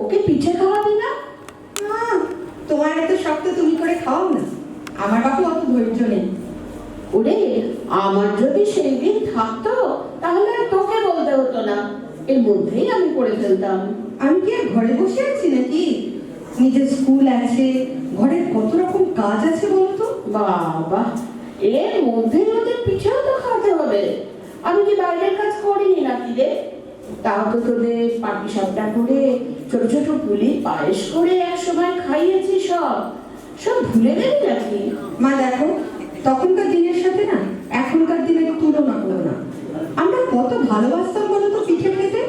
ওকে পিঠে খাওয়াবি না? তোমার এত শক্ত তুমি করে খাও না, আমার বাপু অত ধৈর্য নেই। ওরে, আমার যদি সেই দিন থাকতো তাহলে আর তোকে বলতে হতো না, এর মধ্যেই আমি করে ফেলতাম। আমি কি আর ঘরে বসে আছি নাকি? নিজের স্কুল আছে, ঘরের কত রকম কাজ আছে বলতো। বাবা, এর মধ্যে ওদের পিঠেও তো খাওয়াতে হবে। আমি কি বাইরের কাজ করিনি নাকি রে? তাও তো তোদের পাটিসাপটা করে ছোট ছোট পুলি পায়েস করে এক সময় খাইয়েছি, সব সব ভুলে গেলি নাকি? মা দেখো, তখনকার দিনের সাথে না এখনকার দিনের তুলনা করো না। আমরা কত ভালোবাসতাম বলতো পিঠে খেতে।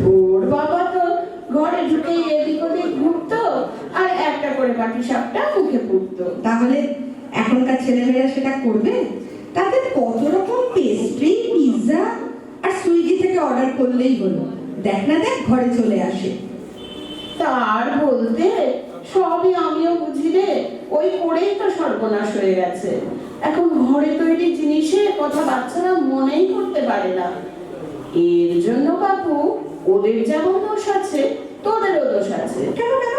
তোর বাবা তো ঘরে ঢুকে এদিক ওদিক ঘুরতো আর একটা করে পাটিসাপটা মুখে পুড়তো। তাহলে এখনকার ছেলেমেয়েরা সেটা করবে? তাদের কত রকম পেস্ট্রি, পিৎজা আর সুইগি থেকে অর্ডার করলেই হলো, দেখ না দেখ ঘরে চলে আসে। তার বলতে সবই আমিও বুঝি রে, ওই করেই তো সর্বনাশ হয়ে গেছে। এখন ঘরে তৈরি জিনিসের কথা বাচ্চারা মনেই করতে পারে না। এর জন্য বাপু, ওদের যেমন দোষ আছে তোদেরও দোষ আছে। কেন কেন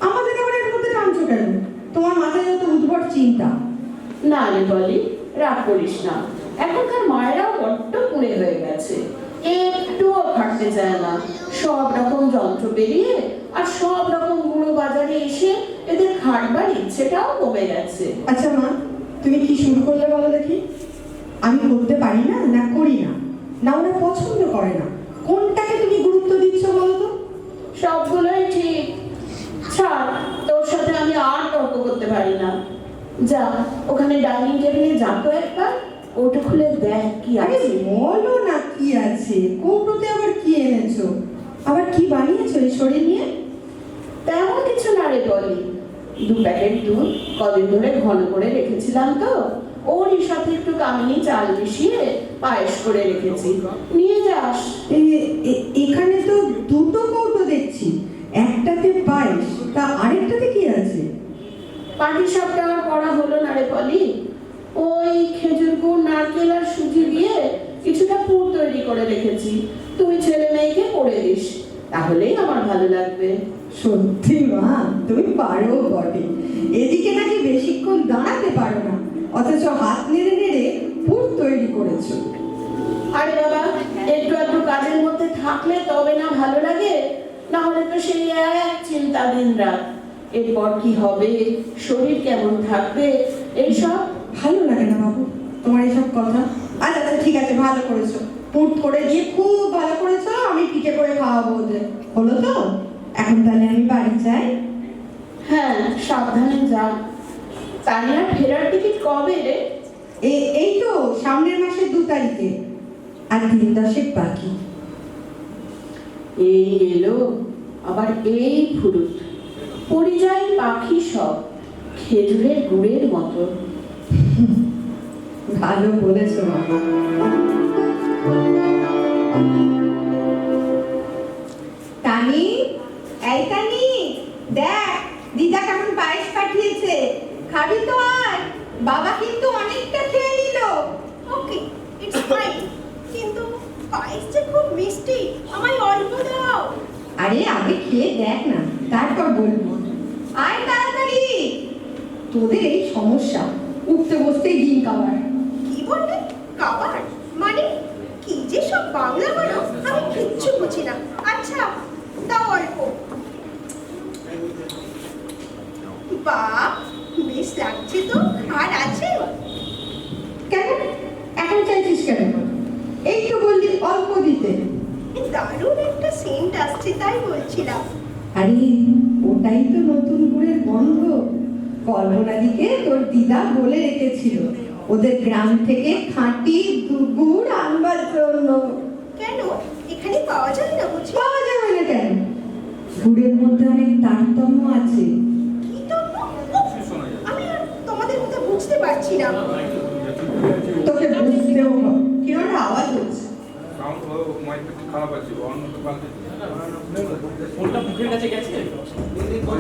আমাদের আবার এর মধ্যে টানছো কেন? তোমার মাথায় যত উদ্ভট চিন্তা। না রে বলি, রাগ করিস না। এখনকার মায়েরাও বড্ড পুড়ে হয়ে গেছে, একটুও খাটতে চায় না। সব রকম যন্ত্র বেরিয়ে আর সব রকম গুঁড়ো বাজারে এসে এদের খাটবার ইচ্ছেটাও কমে গেছে। আচ্ছা মা, তুমি কি শুরু করলে বলো দেখি? আমি করতে পারি না, না করি না, না ওরা পছন্দ করে না, কোনটাকে তুমি গুরুত্ব দিচ্ছ বলো তো? সবগুলোই ঠিক। ছাড়, তোর সাথে আমি আর তর্ক করতে পারি না। যা, ওখানে ডাইনিং টেবিলে যা তো একবার, ওটা খুলে দেখ কি আরে আছে। বলো না কি আছে, কৌটোতে আবার কি এনেছো, আবার কি বানিয়েছো এই শরীর নিয়ে? তেমন কিছু না রে বলি, 2 প্যাকেট দুধ কদিন ধরে ঘন করে রেখেছিলাম তো, ওরই সাথে একটু কামিনী চাল মিশিয়ে পায়েস করে রেখেছি, নিয়ে যাস। এখানে তো দুটো কৌটো দেখছি, একটাতে পায়েস, তা আরেকটাতে কি আছে? পাটিসাপটা আর করা হলো না রে বলি, ওই খেজুর গুড়, নারকেল আর সুজি দিয়ে কিছুটা পুর তৈরি করে রেখেছি। তুই ছেলে মেয়েকে করে দিস, তাহলেই আমার ভালো লাগবে। সত্যি মা, তুমি পারো বটে। এদিকে নাকি বেশিক্ষণ দাঁড়াতে পারো না, অথচ হাত নেড়ে নেড়ে পুর তৈরি করেছো। আরে বাবা, একটু একটু কাজের মধ্যে থাকলে তবে না ভালো লাগে, না হলে তো সেই এক চিন্তা দিন রাত। এরপর কি হবে, শরীর কেমন থাকবে, এইসব ভালো লাগে না বাবু তোমার এসব কথা। আচ্ছা আচ্ছা ঠিক আছে, ভালো করেছো, পুর করে দিয়ে খুব ভালো করেছো। আমি পিঠে করে খাওয়াবো ওদের, হলো তো? এখন তাহলে আমি বাড়ি যাই। হ্যাঁ, সাবধানে যা। তানিয়ার ফেরার টিকিট কবে রে? এই তো সামনের মাসের 2 তারিখে, আর 3-10 বাকি। এই এলো আবার এই ফুরুত, পরিযায়ী পাখি সব, খেজুরের গুড়ের মতো। ভালো বলেছো বাবা। তানি, এই তানি, দেখ দিদা কেমন পায়েস পাঠিয়েছে, খাবি তো? আর বাবা কিন্তু অনেকটা খেয়ে নিল। ওকে, ইটস ফাইন, কিন্তু পায়েস যে খুব মিষ্টি, আমায় অল্প দাও। আরে আগে খেয়ে দেখ না, তারপর বলবো। আয় তাড়াতাড়ি, তোদের এই সমস্যা, উঠতে বসতেই ডিম খাবার। কি বললে? খাবার মানে কি যে সব বাংলা বলো, আমি কিচ্ছু বুঝি না। আচ্ছা দাও অল্প। বাহ, বেশ লাগছে তো। আর আছে? কেন এখন চাইছিস কেন? এই তো বললি অল্প দিতে। দারুণ একটা সেন্ট আসছে তাই বলছিলাম। আরে ওটাই তো নতুন গুড়ের গন্ধ। কল্পনাদিকে তোর দিদা বলে রেখেছিল ওদের গ্রাম থেকে খাঁটি গুড় আনবার জন্য। কেন, এখানে পাওয়া যায় না বুঝি? পাওয়া যাবে না কেন? গুড়ের মধ্যে অনেক তারতম্য আছে। কি তো আমি আর তোমাদের কথা বুঝতে পারছি না। তোকে বুঝতেও হবে। কিরকম আওয়াজ হচ্ছে?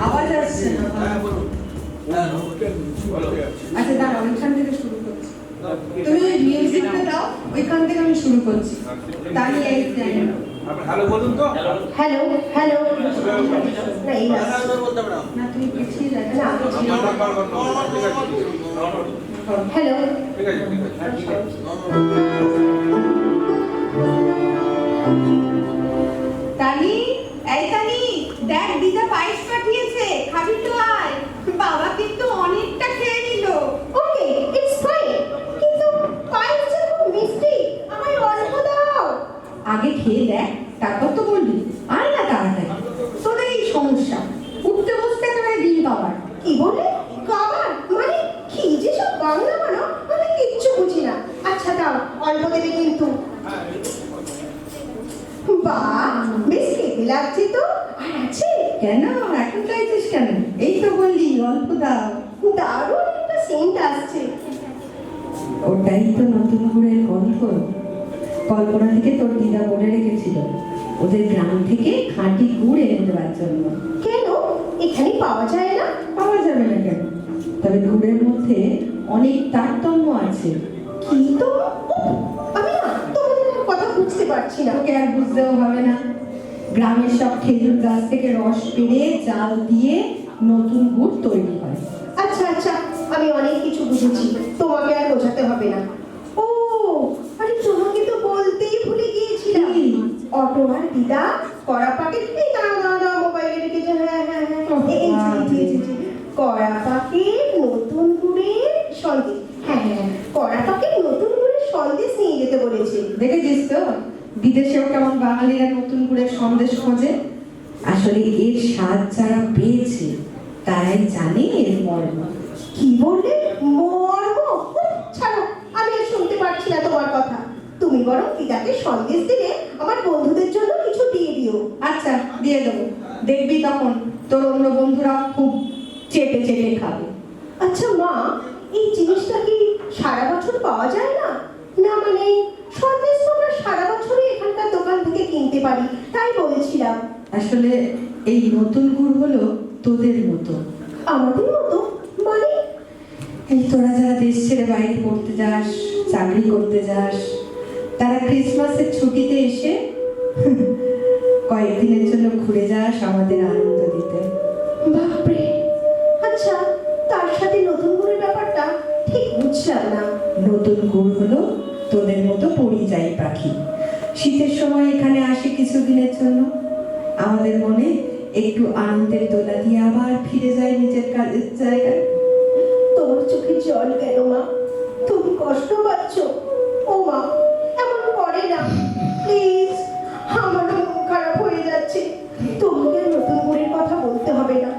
আওয়াজ আসছে না। আচ্ছা দাঁড়া, ওইখান থেকে শুরু করছি। তুমি ওই মিউজিকটা দাও, ওইখান থেকে আমি শুরু করছি। তাহলে এই জানি হ্যালো বলুন তো। হ্যালো হ্যালো না এই না না তুই পিছিয়ে যাস না হ্যালো ঠিক আছে ঠিক আছে ঠিক আছে। তানি, এই তানি, দেখ দিদা পায়েস পাঠিয়েছে, খাবি তো আয়। বাবা কিন্তু অনেকটা খেয়ে নিল। ওকে ইটস ফাইন, কিন্তু পায়েসটা খুব মিষ্টি, আমায় অল্প দাও। আগে খেয়ে দেখ, তারপর তো বলবি। আয় না তাড়াতাড়ি, তোদের এই সমস্যা, উঠতে বসতে একেবারে দিন কাবার। কি বলে খাবার মানে কি যে সব বাংলা মানো আমি কিচ্ছু বুঝি না। আচ্ছা দাও, অল্প দেবে কিন্তু। বাহ, বেশ খেতে লাগছে তো। আর আছে কেন এখন চাইছিস কেন? এই তো বললি অল্প দাও। দারুণ একটা সেন্ট আসছে। ওটাই তো নতুন গুড়ের গন্ধ। কল্পনা থেকে তোর দিদা বলে রেখেছিল ওদের গ্রাম থেকে খাঁটি গুড় এনে দেওয়ার জন্য। কেন এখানে পাওয়া যায় না? পাওয়া যাবে না কেন? তবে গুড়ের মধ্যে অনেক তারতম্য আছে। কি তো আমি না তোমাদের কথা বুঝতে পারছি না। তোকে আর বুঝতেও হবে না। গ্রামের সব খেজুর গাছ থেকে রস পেড়ে জাল দিয়ে নতুন গুড় তৈরি হয়। আচ্ছা আচ্ছা, আমি অনেক কিছু বুঝেছি, তোমাকে আর বোঝাতে হবে না। ও আরে তোমাকে তো বলতেই ভুলে গিয়েছিলাম। কি? অটো আর দিদা কড়া পাকেট, এই না মোবাইলে রেখেছে। হ্যাঁ হ্যাঁ হ্যাঁ কড়া পাকেট নতুন গুড়ের সন্দেশ। হ্যাঁ হ্যাঁ, কড়া পাকেট নতুন গুড়ের সন্দেশ নিয়ে যেতে বলেছে। দেখেছিস তো বিদেশেও কেমন বাঙালিরা নতুন গুড়ের সন্দেশ খোঁজে। আসলে এর স্বাদ যারা পেয়েছে তারাই জানে এর মর্ম। কি বললে? মর্ম? ছাড়ো, আমি আর শুনতে পারছি না তোমার কথা। তুমি বরং দিদাকে সন্দেশ দিলে আমার বন্ধুদের জন্য কিছু দিয়ে দিও। আচ্ছা দিয়ে দেবো, দেখবি তখন তোর অন্য বন্ধুরা খুব চেটে চেটে খাবে। আচ্ছা মা, এই জিনিসটা কি সারা বছর পাওয়া যায় না? না মানে সন্দেশ তো আমরা সারা বছরই এখানকার দোকান থেকে কিনতে পারি, তাই বলেছিলাম। আসলে এই নতুন গুড় হলো তোদের মতো। আমাদের মতো মানে? এই তোরা যারা দেশ ছেড়ে বাইরে পড়তে যাস, চাকরি করতে যাস, তারা ক্রিসমাসের ছুটিতে এসে কয়েকদিনের জন্য ঘুরে যাস আমাদের আনন্দ দিতে। বাপরে, আচ্ছা তার সাথে নতুন গুড়ের ব্যাপারটা ঠিক বুঝলাম না। নতুন গুড় হলো তোদের মতো পরিযায়ী পাখি। শীতের সময় এখানে আসে কিছুদিনের জন্য, আমাদের মনে একটু আনন্দের দোলা দিয়ে আবার ফিরে যায় নিজের কাজের জায়গায়। তোমার চোখে জল কেন মা? তুমি কষ্ট পাচ্ছ? ও মা, এমন করে না প্লিজ, আমার মন খারাপ হয়ে যাচ্ছে। তোমাকে আর নতুন গুড়ের কথা বলতে হবে না,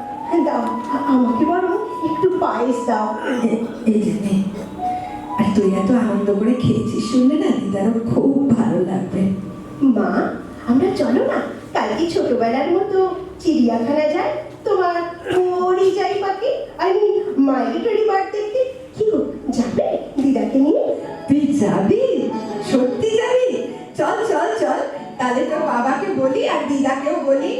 দাও আমাকে বরং একটু পায়েস দাও। এই জানে, আর তুই এত আনন্দ করে খেয়েছিস শুনলে না দিদারও খুব ভালো লাগবে। মা, আমরা চলো না কালকে ছোটবেলার মতো চিড়িয়াখানা যাই, তোমার পরিযায়ী পাখি আমি মাইগ্রেটরি বার্ড দেখতে। কি গো, যাবে দিদাকে নিয়ে? তুই যাবি? সত্যি যাবি? চল চল চল, তাহলে তোর বাবাকে বলি আর দিদাকেও বলি